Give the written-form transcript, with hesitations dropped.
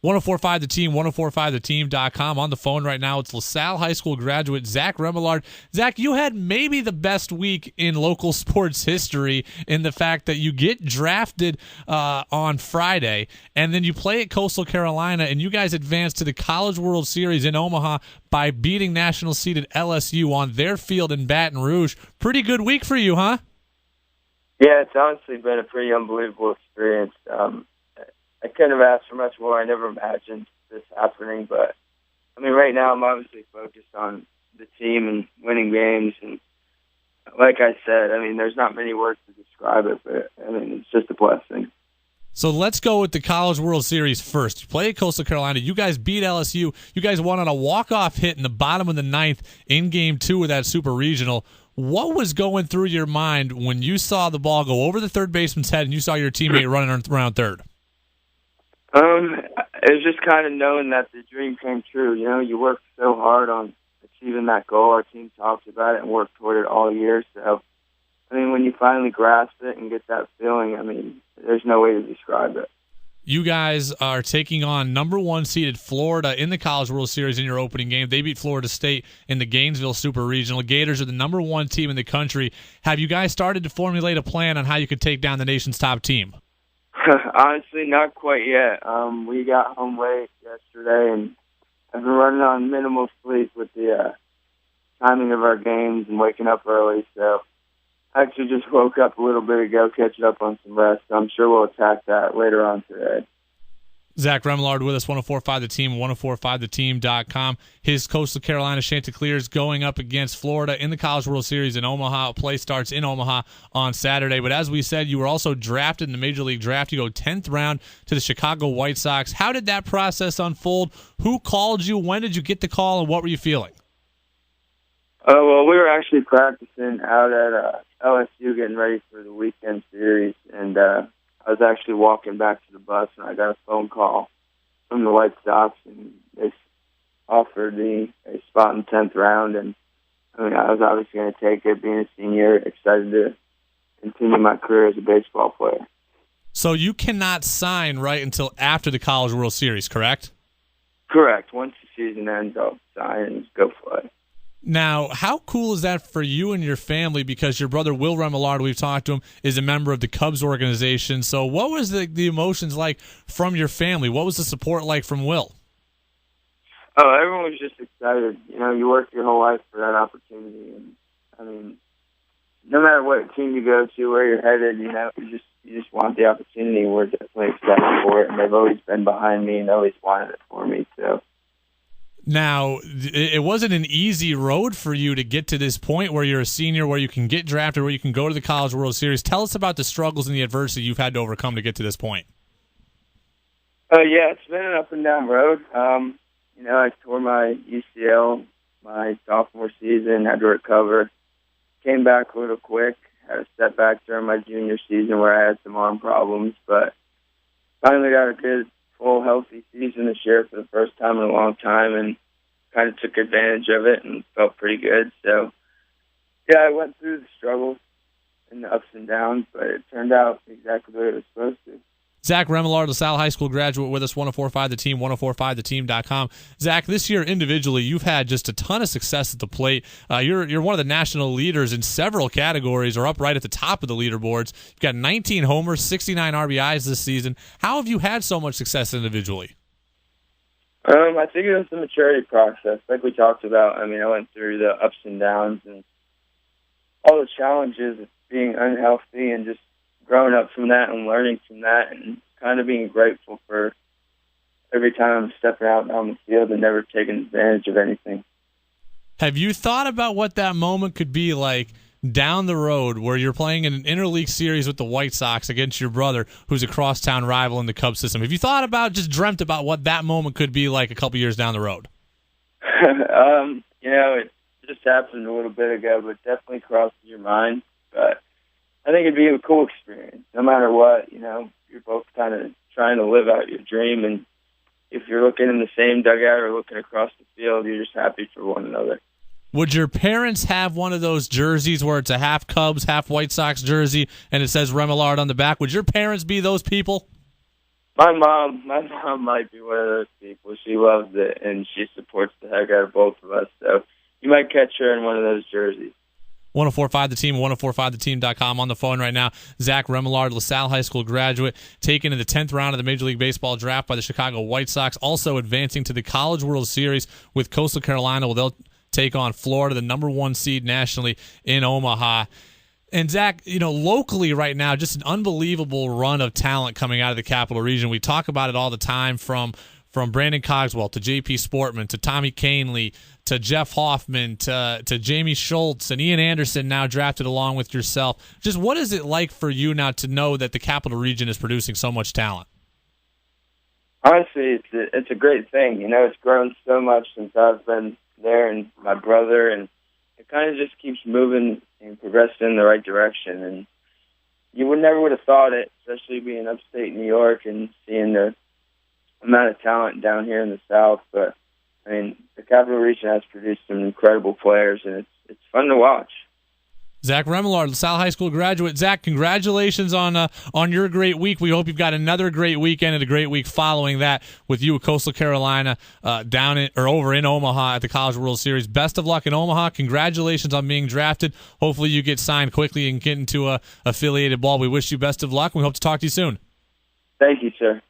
1045 The Team, 1045theteam.com. On the phone right now, it's LaSalle High School graduate Zach Remillard. Zach, you had maybe the best week in local sports history in the fact that you get drafted on Friday, and then you play at Coastal Carolina, and you guys advance to the College World Series in Omaha by beating national seeded LSU on their field in Baton Rouge. Pretty good week for you, huh? Yeah, it's honestly been a pretty unbelievable experience. I couldn't have asked for much more. I never imagined this happening, but I mean, right now I'm obviously focused on the team and winning games. And like I said, I mean, there's not many words to describe it, but I mean, it's just a blessing. So let's go with the College World Series first. You play at Coastal Carolina. You guys beat LSU. You guys won on a walk-off hit in the bottom of the ninth in Game 2 of that Super Regional. What was going through your mind when you saw the ball go over the third baseman's head and you saw your teammate running around third? It was just kind of knowing that the dream came true. You know, you worked so hard on achieving that goal. Our team talked about it and worked toward it all year. So, I mean, when you finally grasp it and get that feeling, I mean, there's no way to describe it. You guys are taking on number 1 seeded Florida in the College World Series in your opening game. They beat Florida State in the Gainesville Super Regional. Gators are the number 1 team in the country. Have you guys started to formulate a plan on how you could take down the nation's top team? Honestly, not quite yet. We got home late yesterday, and I've been running on minimal sleep with the timing of our games and waking up early. So I actually just woke up a little bit ago, catching up on some rest. So I'm sure we'll attack that later on today. Zach Remillard with us, 1045 The Team, 1045theteam.com. His Coastal Carolina Chanticleers going up against Florida in the College World Series in Omaha. Play starts in Omaha on Saturday. But as we said, you were also drafted in the Major League Draft. You go 10th round to the Chicago White Sox. How did that process unfold? Who called you? When did you get the call, and what were you feeling? Well, we were actually practicing out at LSU getting ready for the weekend series, and I was actually walking back to the bus, and I got a phone call from the White Sox, and they offered me a spot in the 10th round. And I mean, I was obviously going to take it, being a senior, excited to continue my career as a baseball player. So you cannot sign right until after the College World Series, correct? Correct. Once the season ends, I'll sign and go play. Now, how cool is that for you and your family? Because your brother, Will Remillard, we've talked to him, is a member of the Cubs organization. So what was the emotions like from your family? What was the support like from Will? Oh, everyone was just excited. You know, you work your whole life for that opportunity. And, I mean, no matter what team you go to, where you're headed, you know, you just want the opportunity. We're definitely excited for it. And they've always been behind me and always wanted it for me, so. Now, it wasn't an easy road for you to get to this point where you're a senior, where you can get drafted, where you can go to the College World Series. Tell us about the struggles and the adversity you've had to overcome to get to this point. Yeah, it's been an up and down road. You know, I tore my UCL my sophomore season, had to recover. Came back a little quick, had a setback during my junior season where I had some arm problems, but finally got a good, full, healthy season this year for the first time in a long time, and kind of took advantage of it and felt pretty good. So, yeah, I went through the struggles and the ups and downs, but it turned out exactly the way it was supposed to. Zach Remillard, LaSalle High School graduate with us, 1045 The Team, 1045theteam.com. Zach, this year individually, you've had just a ton of success at the plate. You're one of the national leaders in several categories, or up right at the top of the leaderboards. You've got 19 homers, 69 RBIs this season. How have you had so much success individually? I think it was the maturity process, like we talked about. I mean, I went through the ups and downs and all the challenges of being unhealthy and just growing up from that and learning from that and kind of being grateful for every time I'm stepping out on the field and never taking advantage of anything. Have you thought about what that moment could be like down the road where you're playing in an interleague series with the White Sox against your brother, who's a crosstown rival in the Cubs system? Have you thought about, just dreamt about what that moment could be like a couple years down the road? You know, it just happened a little bit ago, but definitely crosses your mind. But I think it'd be a cool experience. No matter what, you know, you're both kind of trying to live out your dream, and if you're looking in the same dugout or looking across the field, you're just happy for one another. Would your parents have one of those jerseys where it's a half Cubs, half White Sox jersey, and it says Remillard on the back? Would your parents be those people? My mom might be one of those people. She loves it, and she supports the heck out of both of us. So you might catch her in one of those jerseys. 1045 The Team, 1045theteam.com. On the phone right now, Zach Remillard, LaSalle High School graduate, taken in the 10th round of the Major League Baseball draft by the Chicago White Sox, also advancing to the College World Series with Coastal Carolina, where they'll take on Florida, the number 1 seed nationally in Omaha. And Zach, locally right now, just an unbelievable run of talent coming out of the Capital Region. We talk about it all the time, from Brandon Cogswell to J.P. Sportman to Tommy Canley to Jeff Hoffman to Jamie Schultz and Ian Anderson, now drafted along with yourself. Just what is it like for you now to know that the Capital Region is producing so much talent? Honestly, it's a great thing. It's grown so much since I've been there, and my brother, and it kind of just keeps moving and progressing in the right direction. And you never would have thought it, especially being upstate New York and seeing the amount of talent down here in the South. But I mean, the Capital Region has produced some incredible players, and it's fun to watch. Zach Remillard, LaSalle High School graduate. Zach, congratulations on your great week. We hope you've got another great weekend and a great week following that with you at Coastal Carolina over in Omaha at the College World Series. Best of luck in Omaha. Congratulations on being drafted. Hopefully you get signed quickly and get into affiliated ball. We wish you best of luck, and we hope to talk to you soon. Thank you, sir.